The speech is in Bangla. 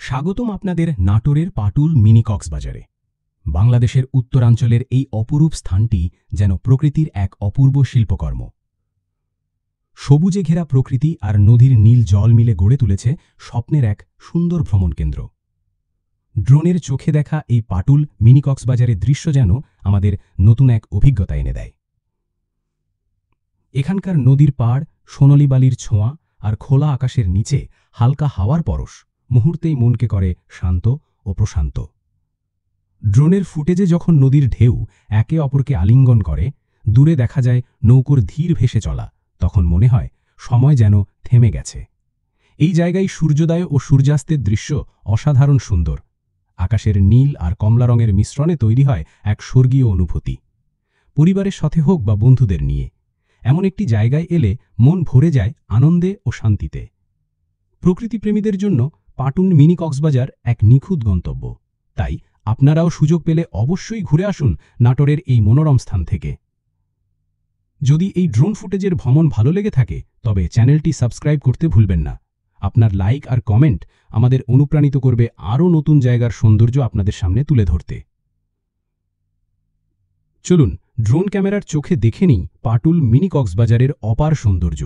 স্বাগতম আপনাদের নাটোরের পাটুল মিনি কক্সবাজারে। বাংলাদেশের উত্তরাঞ্চলের এই অপরূপ স্থানটি যেন প্রকৃতির এক অপূর্ব শিল্পকর্ম। সবুজে ঘেরা প্রকৃতি আর নদীর নীল জল মিলে গড়ে তুলেছে স্বপ্নের এক সুন্দর ভ্রমণকেন্দ্র। ড্রোনের চোখে দেখা এই পাটুল মিনি কক্সবাজারের দৃশ্য যেন আমাদের নতুন এক অভিজ্ঞতা এনে দেয়। এখানকার নদীর পাড়, সোনালি বালির ছোঁয়া আর খোলা আকাশের নিচে হালকা হাওয়ার পরশ মুহূর্তেই মনকে করে শান্ত ও প্রশান্ত। ড্রোনের ফুটেজে যখন নদীর ঢেউ একে অপরকে আলিঙ্গন করে, দূরে দেখা যায় নৌকোর ধীর ভেসে চলা, তখন মনে হয় সময় যেন থেমে গেছে। এই জায়গায় সূর্যোদয় ও সূর্যাস্তের দৃশ্য অসাধারণ সুন্দর। আকাশের নীল আর কমলা রঙের মিশ্রণে তৈরি হয় এক স্বর্গীয় অনুভূতি। পরিবারের সাথে হোক বা বন্ধুদের নিয়ে এমন একটি জায়গায় এলে মন ভরে যায় আনন্দে ও শান্তিতে। প্রকৃতিপ্রেমীদের জন্য পাটুল মিনি কক্সবাজার এক নিখুঁত গন্তব্য। তাই আপনারাও সুযোগ পেলে অবশ্যই ঘুরে আসুন নাটোরের এই মনোরম স্থান থেকে। যদি এই ড্রোন ফুটেজের ভ্রমণ ভালো লেগে থাকে তবে চ্যানেলটি সাবস্ক্রাইব করতে ভুলবেন না। আপনার লাইক আর কমেন্ট আমাদের অনুপ্রাণিত করবে আরও নতুন জায়গার সৌন্দর্য আপনাদের সামনে তুলে ধরতে। চলুন ড্রোন ক্যামেরার চোখে দেখে নিই পাটুল মিনি কক্সবাজারের অপার সৌন্দর্য।